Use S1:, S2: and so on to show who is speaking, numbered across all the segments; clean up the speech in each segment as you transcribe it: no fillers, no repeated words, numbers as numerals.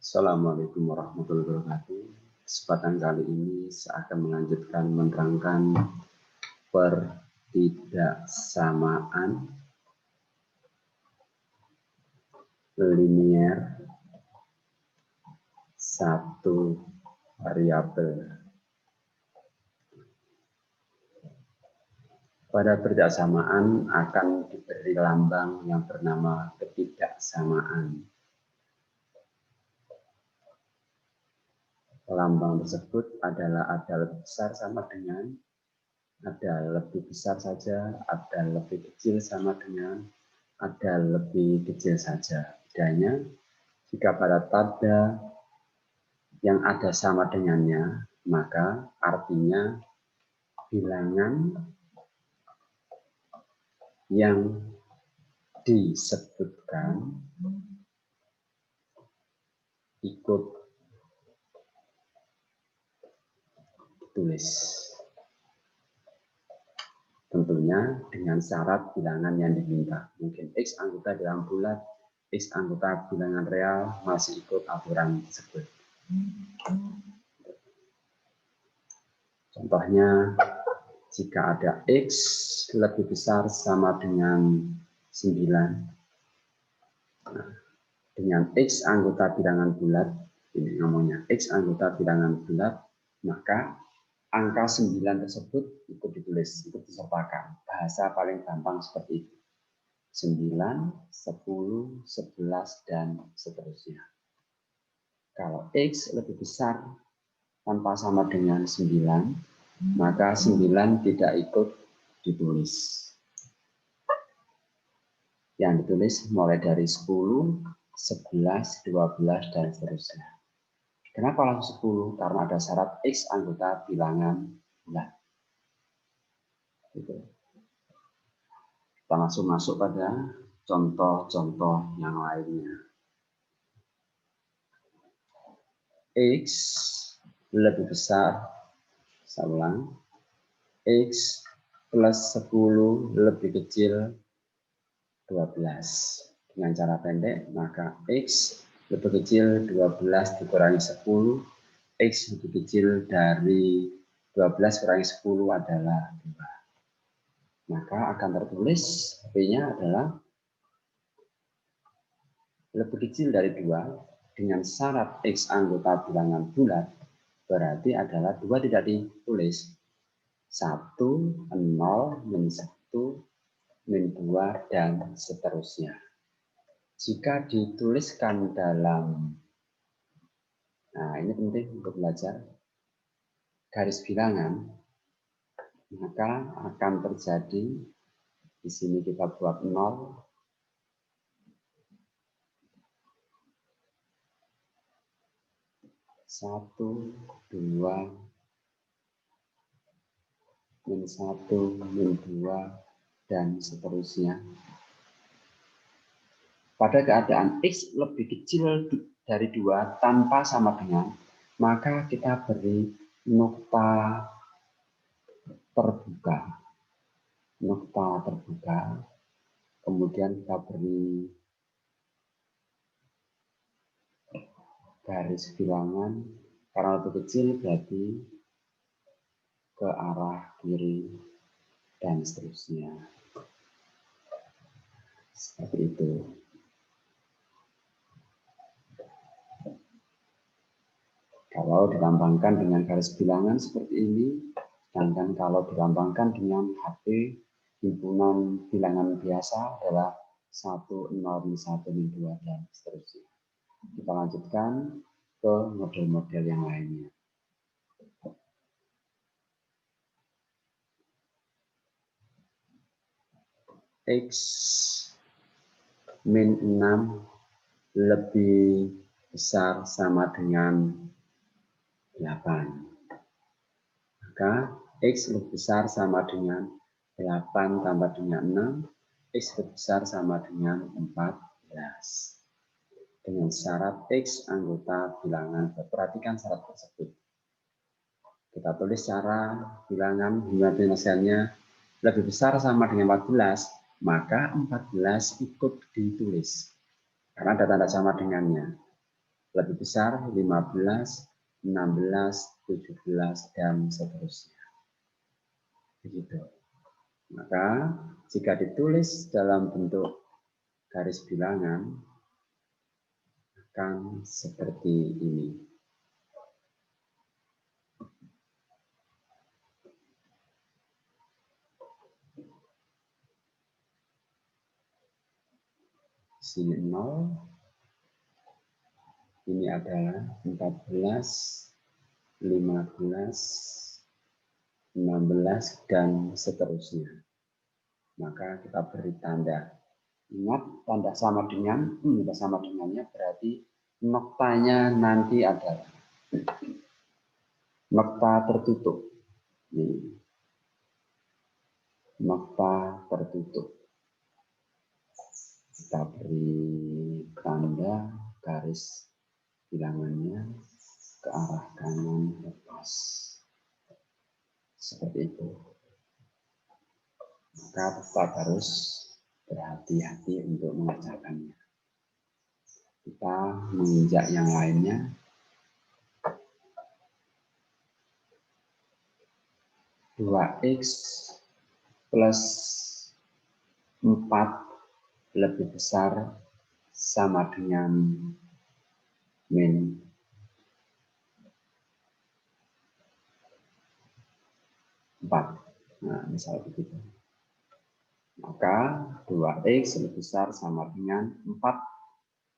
S1: Assalamualaikum warahmatullahi wabarakatuh. Kesempatan kali ini saya akan melanjutkan menerangkan pertidaksamaan linier satu variabel. Pada pertidaksamaan akan diberi lambang yang bernama ketidaksamaan. Lambang tersebut adalah ada lebih besar sama dengan, ada lebih besar saja, ada lebih kecil sama dengan, ada lebih kecil saja. Bedanya, jika pada tanda yang ada sama dengannya, maka artinya bilangan yang disebutkan ikut tulis. Tentunya dengan syarat bilangan yang diminta. Mungkin X anggota bilangan bulat, X anggota bilangan real masih ikut aturan tersebut. Contohnya, jika ada X lebih besar sama dengan 9, nah, dengan X anggota bilangan bulat, ini ngomongnya X anggota bilangan bulat, maka angka 9 tersebut ikut ditulis, ikut disertakan. Bahasa paling gampang seperti itu. 9, 10, 11, dan seterusnya. Kalau X lebih besar tanpa sama dengan 9, maka 9 tidak ikut ditulis. Yang ditulis mulai dari 10, 11, 12, dan seterusnya. Kenapa langsung 10? Karena ada syarat X anggota bilangan bulat. Gitu. Kita langsung masuk pada contoh-contoh yang lainnya. X lebih besar, saya ulang, X plus 10 lebih kecil 12. Dengan cara pendek, maka X lebih kecil 12 dikurangi 10, X lebih kecil dari 12 kurangi 10 adalah 2. Maka akan tertulis P-nya adalah lebih kecil dari 2 dengan syarat X anggota bilangan bulat, berarti adalah 2 tidak ditulis. 1, 0, min 1, min 2, dan seterusnya. Jika dituliskan dalam, nah ini penting untuk belajar, garis bilangan, maka akan terjadi, di sini kita buat 0, 1, 2, min 1, min 2, dan seterusnya. Pada keadaan X lebih kecil dari 2 tanpa sama dengan, maka kita beri nokta terbuka. Nokta terbuka. Kemudian kita beri garis bilangan. Karena lebih kecil berarti ke arah kiri dan seterusnya. Seperti itu. Kalau dilambangkan dengan garis bilangan seperti ini, sedangkan kalau dilambangkan dengan HP himpunan bilangan biasa adalah 1, 0, 1, 2, dan seterusnya. Kita lanjutkan ke model-model yang lainnya. X min 6 lebih besar sama dengan 8. Maka X lebih besar sama dengan 8 tambah dengan 6, X lebih besar sama dengan 14. Dengan syarat X anggota bilangan. Perhatikan syarat tersebut. Kita tulis cara bilangan hingga penyelesaiannya lebih besar sama dengan 14, maka 14 ikut ditulis. Karena ada tanda sama dengannya. lebih besar 15, 16, 17, dan seterusnya. Begitu. Maka jika ditulis dalam bentuk garis bilangan akan seperti ini. Sini 0, ini adalah 14, 15, 16, dan seterusnya. Maka kita beri tanda. Ingat, tanda sama dengan, tanda sama dengannya berarti noktanya nanti adalah nokta tertutup. Ini. Nokta tertutup. Kita beri tanda garis bilangannya ke arah kanan lepas. Seperti itu. Maka tetap harus berhati-hati untuk mengerjakannya. Kita menginjak yang lainnya. Dua X plus 4 lebih besar sama dengan min 4. Nah, misal begitu. Maka 2X lebih besar sama dengan 4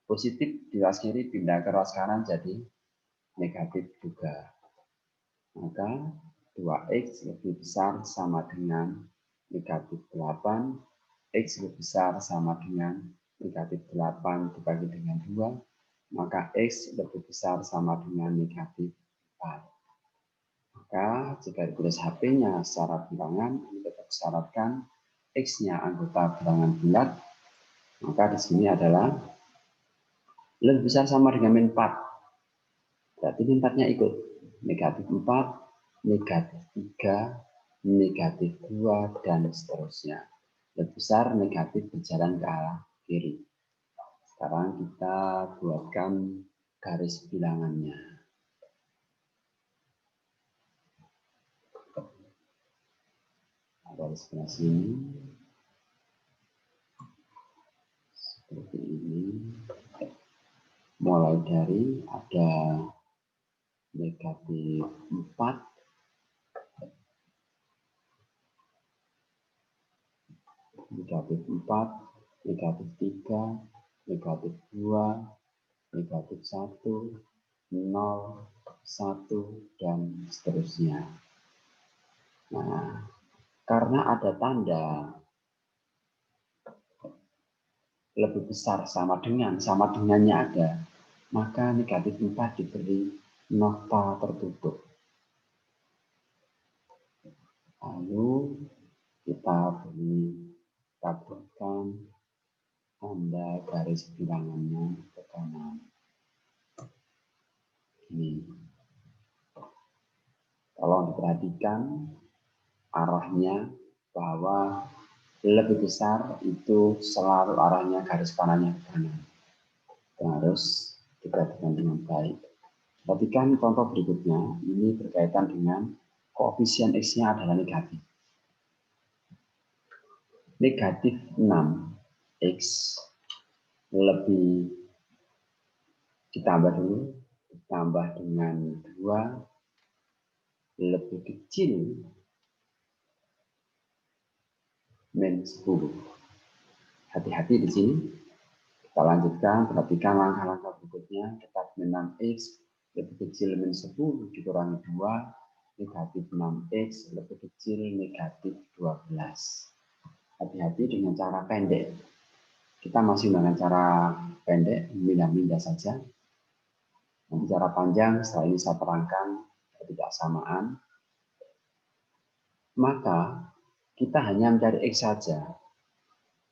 S1: positif di ruas kiri pindah ke ruas kanan jadi negatif juga. Maka 2X lebih besar sama dengan negatif 8. X lebih besar sama dengan negatif 8 dibagi dengan 2. Maka X lebih besar sama dengan negatif 4. Maka jika ditulis HP-nya secara bilangan, ini tetap syaratkan X-nya anggota bilangan bulat, maka di sini adalah lebih besar sama dengan min 4. Berarti min 4-nya ikut. Negatif 4, negatif 3, negatif 2, dan seterusnya. Lebih besar negatif berjalan ke arah kiri. Sekarang kita buatkan garis bilangannya. Garis sebelah sini. Seperti ini. Mulai dari ada negatif 4, negatif 4, negatif 3, negatif 2, negatif 1, 0, 1, dan seterusnya. Nah, karena ada tanda lebih besar sama dengannya ada, maka negatif 4 diberi nokta tertutup. Lalu kita buatkan tanda garis bilangannya ke kanan. Ini. Kalau diperhatikan arahnya bahwa lebih besar itu selalu arahnya garis panahnya ke kanan. Harus diperhatikan dengan baik. Perhatikan contoh berikutnya, ini berkaitan dengan koefisien X-nya adalah negatif. Negatif 6X lebih ditambah dulu, ditambah dengan 2 lebih kecil min 10. Hati-hati di sini. Kita lanjutkan, perhatikan langkah-langkah berikutnya. Tetap 6X lebih kecil min 10 dikurangi 2, negatif 6X lebih kecil negatif 12. Hati-hati dengan cara pendek. Kita masih dengan cara pendek, mindah-mindah saja. Nanti cara panjang, setelah ini saya terangkan ketidaksamaan. Maka kita hanya mencari X saja.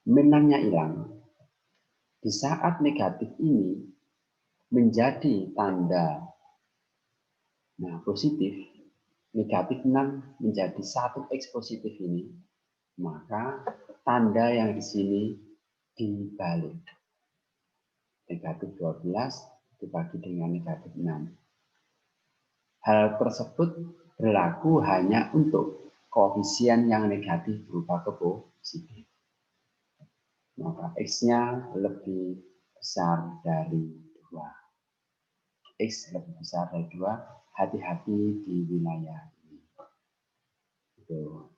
S1: Min-nya hilang. Di saat negatif ini menjadi tanda positif, negatif 6 menjadi 1X positif ini, maka tanda yang di sini dibalik. Negatif 12 dibagi dengan negatif 6. Hal tersebut berlaku hanya untuk koefisien yang negatif berupa ke positif. Maka X-nya lebih besar dari 2. X lebih besar dari 2, hati-hati di wilayah ini. Gitu.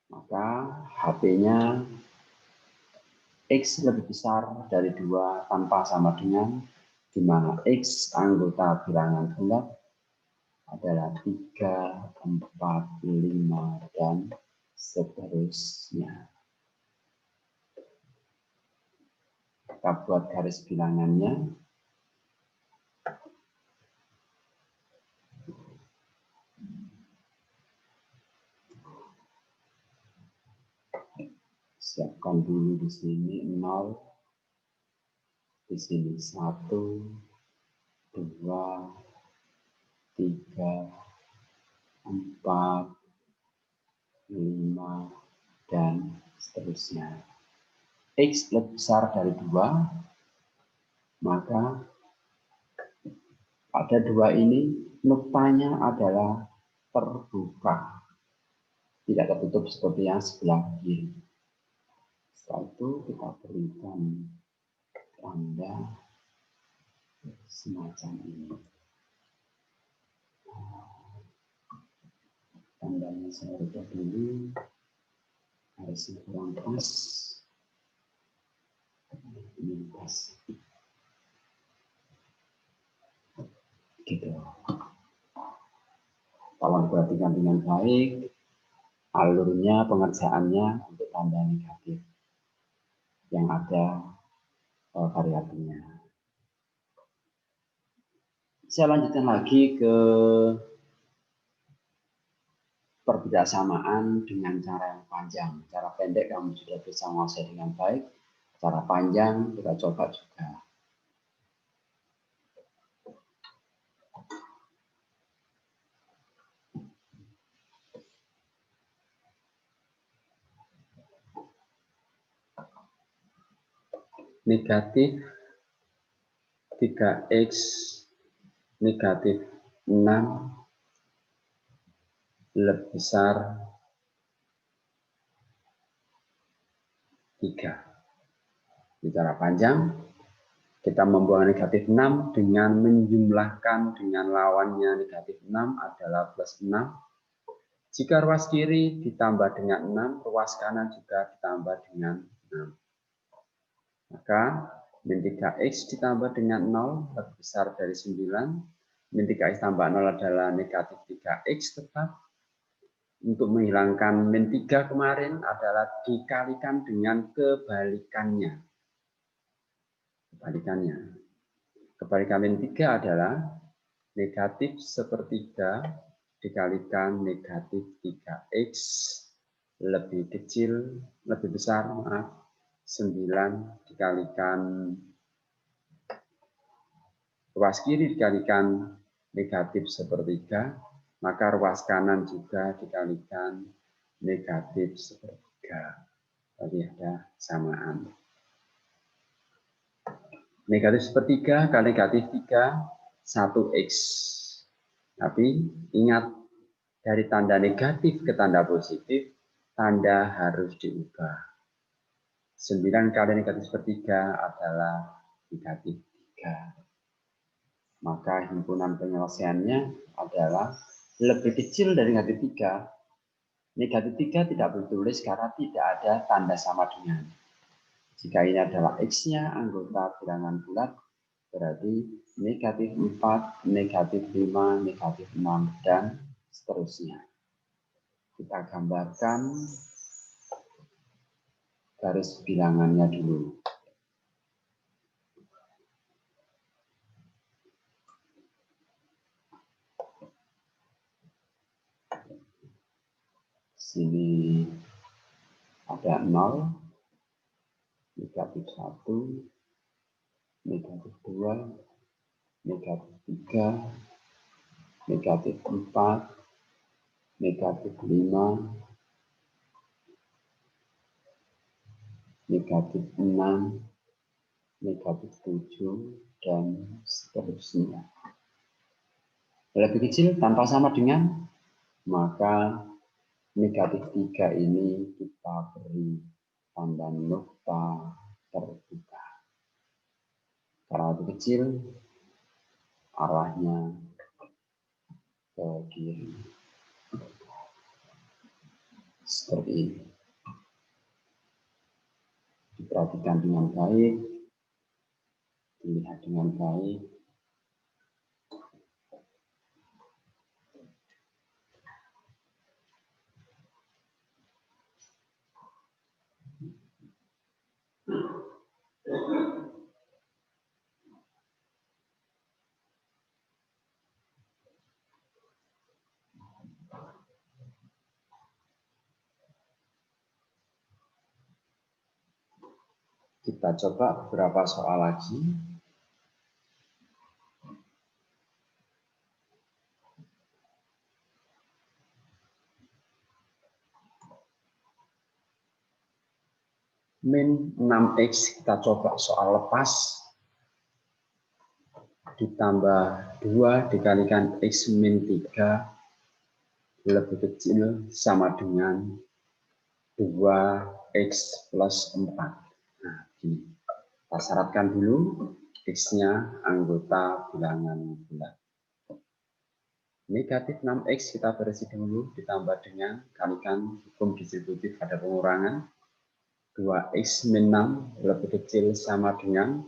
S1: Maka HP-nya X lebih besar dari 2 tanpa sama dengan, di mana X anggota bilangan bulat adalah 3, 4, 5, dan seterusnya. Kita buat garis bilangannya. Siapkan dulu di sini 0, di sini 1, 2, 3, 4, 5, dan seterusnya. X lebih besar dari 2, maka pada 2 ini notanya adalah terbuka, tidak tertutup seperti yang sebelah kiri. Setelah itu kita berikan tanda semacam ini. Tandanya saya rubah dulu, garisnya kurang pas. Ini pas. Gitu. Tolong perhatikan dengan baik alurnya, pengerjaannya untuk tanda negatif yang ada variabelnya. Saya lanjutkan lagi ke perbedaan dengan cara yang panjang. Cara pendek kamu sudah bisa menguasai dengan baik. Cara panjang kita coba juga. Negatif 3x negatif 6 lebih besar 3. Bicara panjang, kita membuang negatif 6 dengan menjumlahkan dengan lawannya negatif 6 adalah plus 6. Jika ruas kiri ditambah dengan 6, ruas kanan juga ditambah dengan 6. Maka min 3x ditambah dengan 0 lebih besar dari 9. Min 3x tambah 0 adalah negatif 3x tetap. Untuk menghilangkan min 3 kemarin adalah dikalikan dengan kebalikannya. Kebalikan min 3 adalah negatif sepertiga dikalikan negatif 3x lebih kecil, lebih besar, maaf, 9 dikalikan ruas kiri dikalikan negatif sepertiga, maka ruas kanan juga dikalikan negatif sepertiga. Tadi ada samaan. Negatif sepertiga kali negatif 3, 1x. Tapi ingat, dari tanda negatif ke tanda positif, tanda harus diubah. 9 kali negatif sepertiga adalah negatif 3. Maka himpunan penyelesaiannya adalah lebih kecil dari negatif 3. Negatif 3 tidak boleh ditulis karena tidak ada tanda sama dengan. Jika ini adalah X-nya anggota bilangan bulat, berarti negatif 4, negatif 5, negatif 6, dan seterusnya. Kita gambarkan garis bilangannya dulu. Sini ada 0, negatif 1, negatif 2, negatif 3, negatif 4, negatif 5, negatif 6, negatif 7, dan seterusnya. Lebih kecil tanpa sama dengan, maka negatif 3 ini kita beri tanda nokta terbuka. Karena lebih kecil, arahnya ke kiri. Seperti ini. Diperhatikan dengan baik, dilihat dengan baik. Kita coba beberapa soal lagi. Min 6x kita coba soal lepas. Ditambah 2 dikalikan x min 3 lebih kecil sama dengan 2x plus 4. Nah, gini. Kita syaratkan dulu x-nya anggota bilangan bulat. Negatif 6x kita berisi dulu ditambah dengan kalikan hukum distributif pada pengurangan. 2x min 6 lebih kecil sama dengan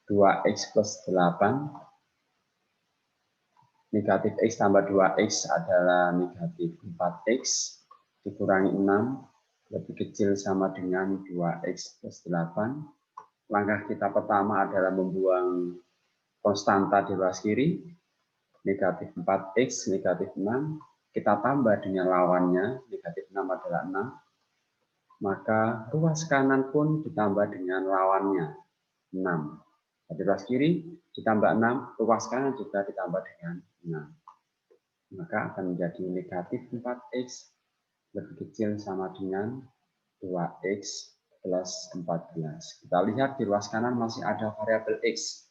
S1: 2x plus 8. Negatif x tambah 2x adalah negatif 4x. Dikurangi 6 lebih kecil sama dengan 2x plus 8. Langkah kita pertama adalah membuang konstanta di ruas kiri. Negatif 4x, negatif 6. Kita tambah dengan lawannya, negatif 6 adalah 6. Maka ruas kanan pun ditambah dengan lawannya, 6. Di ruas kiri ditambah 6, ruas kanan juga ditambah dengan 6. Maka akan menjadi negatif 4x lebih kecil sama dengan 2x plus 14. Kita lihat di ruas kanan masih ada variabel x.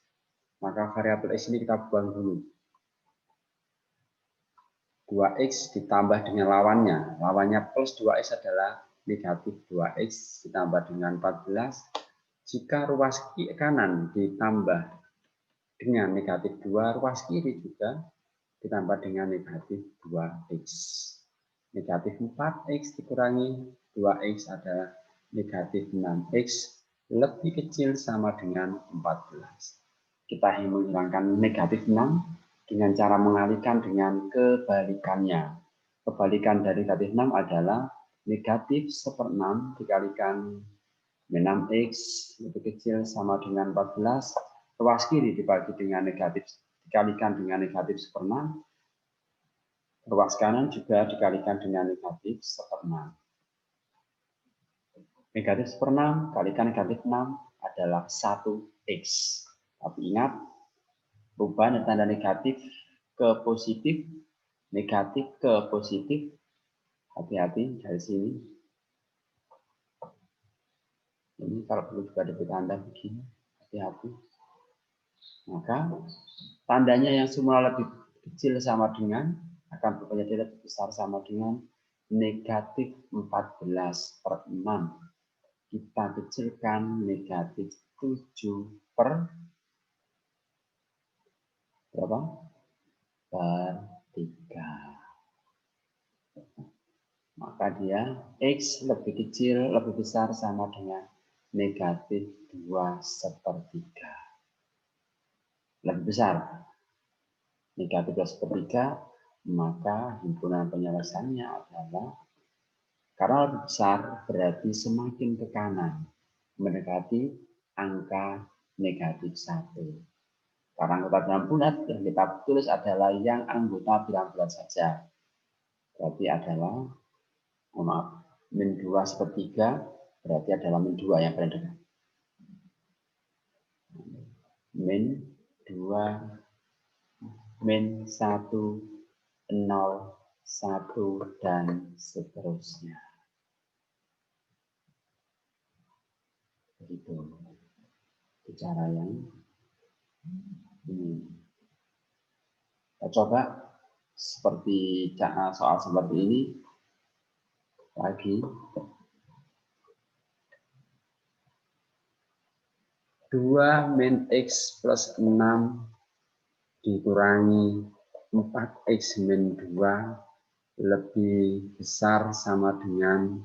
S1: Maka variabel x ini kita buang dulu. 2x ditambah dengan lawannya. Lawannya plus 2x adalah negatif 2x ditambah dengan 14. Jika ruas kanan ditambah dengan negatif 2, ruas kiri juga ditambah dengan negatif 2x. Negatif 4x dikurangi 2x adalah negatif 6x lebih kecil sama dengan 14. Kita ingin menghilangkan negatif 6 dengan cara mengalihkan dengan kebalikannya. Kebalikan dari negatif 6 adalah negatif 1/6 dikalikan 6x lebih kecil sama dengan 14. Ruas kiri dibagi dengan negatif dikalikan dengan negatif 1/6. Ruas kanan juga dikalikan dengan negatif 1/6. Negatif 1/6 kalikan negatif 6 adalah 1x. Tapi ingat, perubahan tanda negatif ke positif, negatif ke positif. Hati-hati dari sini. Ini kalau perlu juga diberi tanda begini. Hati-hati. Maka tandanya yang semula lebih kecil sama dengan akan berubah jadi lebih besar sama dengan negatif 14/6. Kita kecilkan negatif 7 per berapa? Per 3. Maka dia x lebih kecil, lebih besar sama dengan negatif 2/3. Lebih besar. Negatif 2/3, maka himpunan penyelesaiannya adalah karena lebih besar berarti semakin ke kanan mendekati angka negatif 1. Karena anggota bilangan bulat yang kita tulis adalah yang anggota bilangan bulat saja. Berarti adalah, maaf, min 2/3 berarti adalah min 2 yang paling dekat. Min 2, min 1, 0, 1, dan seterusnya. Begitu. cara yang ini. Kita coba seperti soal seperti ini lagi. 2 min X plus 6 dikurangi 4X min 2 lebih besar sama dengan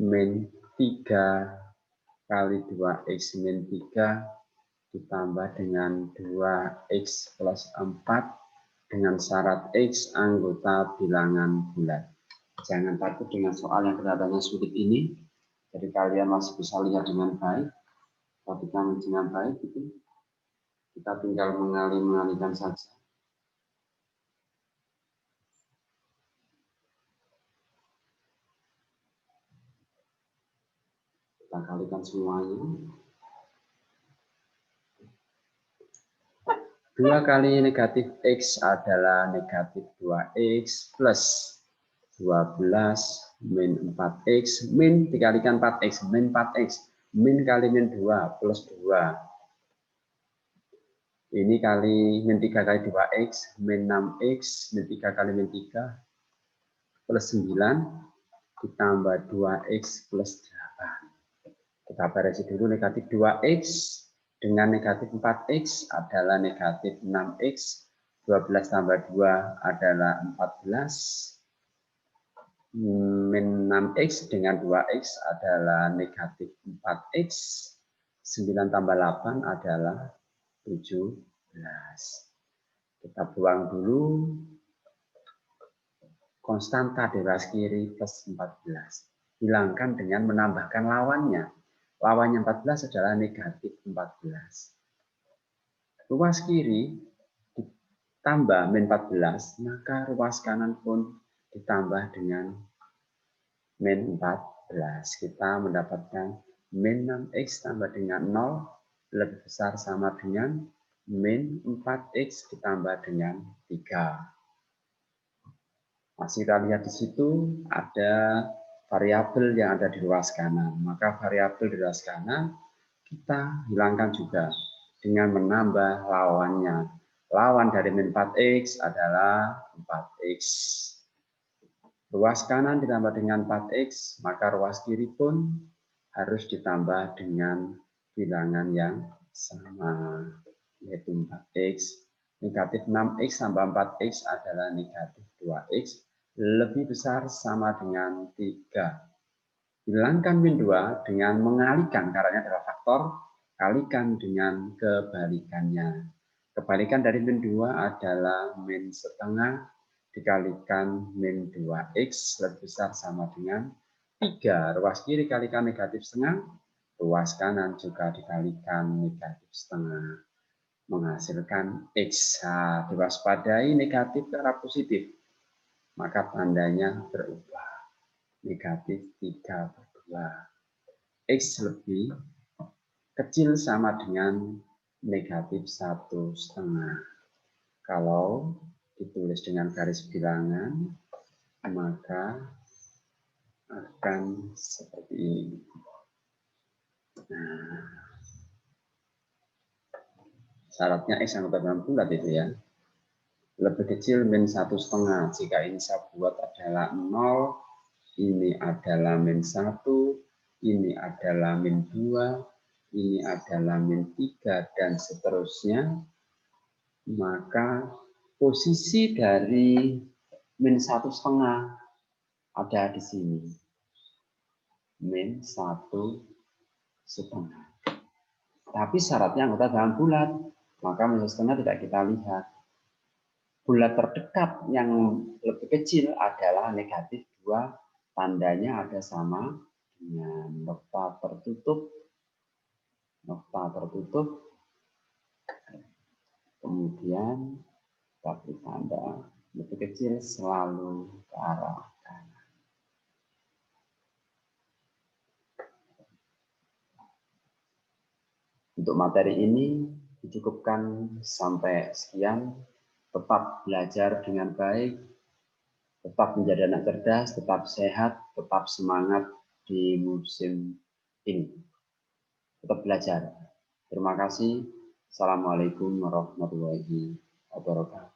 S1: min 3 kali 2X min 3 ditambah dengan 2X plus 4 dengan syarat X anggota bilangan bulat. Jangan takut dengan soal yang kelihatannya sulit ini. Jadi kalian masih bisa lihat dengan baik. Perhatikan dengan baik itu. Kita tinggal mengalihkan saja. Kita kalikan semuanya. 2 kali negatif X adalah negatif 2X plus 12 min 4X min dikalikan 4X min 4X min kali min 2 plus 2 ini kali min 3 kali 2X min 6X min 3 kali min 3 plus 9 ditambah 2X plus 8. Kita beresin dulu negatif 2X dengan negatif 4X adalah negatif 6X 12 tambah 2 adalah 14 min 6X dengan 2X adalah negatif 4X, 9 tambah 8 adalah 17. Kita buang dulu konstanta di ruas kiri plus 14. Hilangkan dengan menambahkan lawannya. Lawannya 14 adalah negatif 14. Ruas kiri ditambah min 14, maka ruas kanan pun ditambah dengan min 14. Kita mendapatkan min 6X tambah dengan 0 lebih besar sama dengan min 4X ditambah dengan 3. Masih kita lihat di situ ada variabel yang ada di ruas kanan. Maka variabel di ruas kanan kita hilangkan juga dengan menambah lawannya. Lawan dari min 4X adalah 4X. Ruas kanan ditambah dengan 4X, maka ruas kiri pun harus ditambah dengan bilangan yang sama, yaitu 4X. Negatif 6X tambah 4X adalah negatif 2X, lebih besar sama dengan 3. Hilangkan min 2 dengan mengalihkan, karena adalah faktor, kalikan dengan kebalikannya. Kebalikan dari min 2 adalah min setengah dikalikan min 2X lebih besar sama dengan 3. Ruas kiri kalikan negatif setengah, ruas kanan juga dikalikan negatif setengah. Menghasilkan X. Diwaspadai negatif ke arah positif. Maka tandanya berubah. Negatif 3/2. X lebih kecil sama dengan negatif 1/2. Kalau ditulis dengan garis bilangan, maka akan seperti ini. Nah, syaratnya X anggota dalam bulat itu ya. Lebih kecil min 1/2. Jika ini saya buat adalah 0, ini adalah min 1, ini adalah min 2, ini adalah min 3, dan seterusnya, maka posisi dari min 1/2 ada di sini. Min 1/2. Tapi syaratnya anggota dalam bulat, maka min 1/2 tidak kita lihat. Bulat terdekat yang lebih kecil adalah negatif 2, tandanya ada sama dengan nokta tertutup, kemudian tapi tanda lebih kecil selalu ke arah kanan. Untuk materi ini dicukupkan sampai sekian. Tetap belajar dengan baik, tetap menjadi anak cerdas, tetap sehat, tetap semangat di musim ini. tetap belajar. Terima kasih. Assalamualaikum warahmatullahi wabarakatuh.